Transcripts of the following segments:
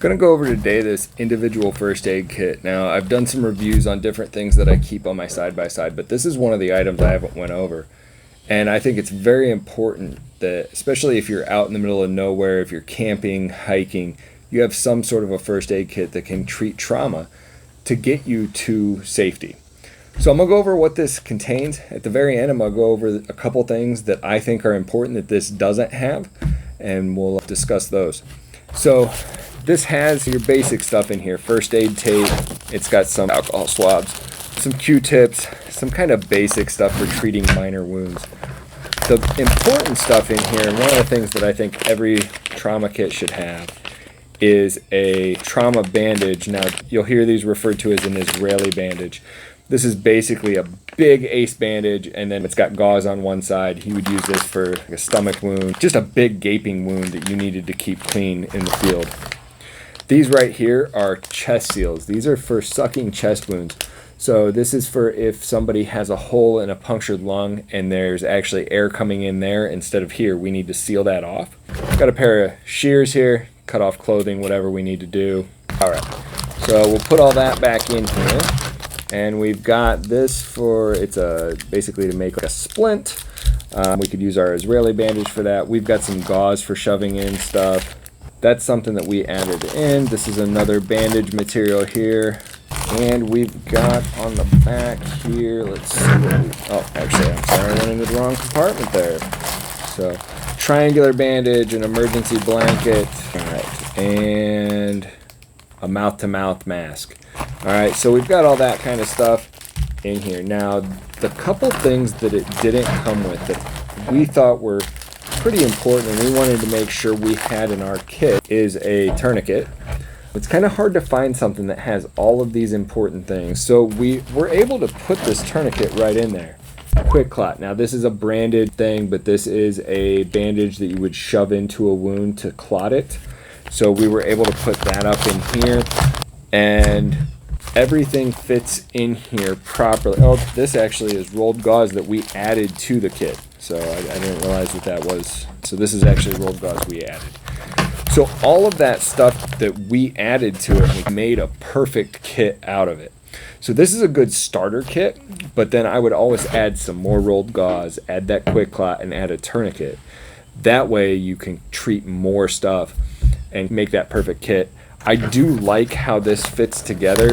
Going to go over today this individual first aid kit. Now, I've done some reviews on different things that I keep on my side-by-side, but this is one of the items I haven't went over. And I think it's very important that, especially if you're out in the middle of nowhere, if you're camping, hiking, you have some sort of a first aid kit that can treat trauma to get you to safety. So I'm going to go over what this contains. At the very end, I'm going to go over a couple things that I think are important that this doesn't have, and we'll discuss those. So this has your basic stuff in here. First aid tape. It's got some alcohol swabs, some Q-tips, some kind of basic stuff for treating minor wounds. The important stuff in here, and one of the things that I think every trauma kit should have, is a trauma bandage. Now, you'll hear these referred to as an Israeli bandage. This is basically a big ace bandage, and then it's got gauze on one side. You would use this for a stomach wound, just a big gaping wound that you needed to keep clean in the field. These right here are chest seals. These are for sucking chest wounds. So this is for if somebody has a hole in a punctured lung and there's actually air coming in there instead of here, we need to seal that off. Got a pair of shears here, cut off clothing, whatever we need to do. All right, so we'll put all that back in here. And we've got this for, it's basically to make like a splint. We could use our Israeli bandage for that. We've got some gauze for shoving in stuff. That's something that we added in. This is another bandage material here. And we've got on the back here, let's see oh, actually, I'm sorry, I went into the wrong compartment there. So, triangular bandage, an emergency blanket, all right, and a mouth-to-mouth mask. All right, so we've got all that kind of stuff in here. Now, the couple things that it didn't come with that we thought were pretty important and we wanted to make sure we had in our kit is a tourniquet. It's kind of hard to find something that has all of these important things. So we were able to put this tourniquet right in there. Quick clot. Now, this is a branded thing, but this is a bandage that you would shove into a wound to clot it. So we were able to put that up in here. And everything fits in here properly. Oh, this actually is rolled gauze that we added to the kit. So I didn't realize what that was. So this is actually rolled gauze we added. So all of that stuff that we added to it, we made a perfect kit out of it. So this is a good starter kit, but then I would always add some more rolled gauze, add that quick clot, and add a tourniquet. That way you can treat more stuff and make that perfect kit. I do like how this fits together.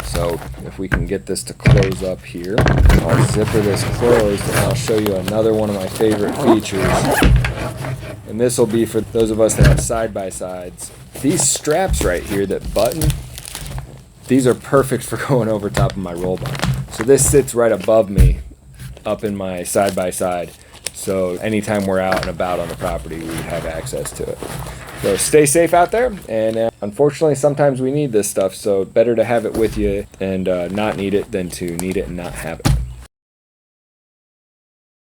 So if we can get this to close up here, I'll zipper this closed and I'll show you another one of my favorite features. And this will be for those of us that have side-by-sides. These straps right here that button, these are perfect for going over top of my roll bar. So this sits right above me up in my side-by-side. So anytime we're out and about on the property, we have access to it. So stay safe out there, and unfortunately sometimes we need this stuff, so better to have it with you and not need it than to need it and not have it.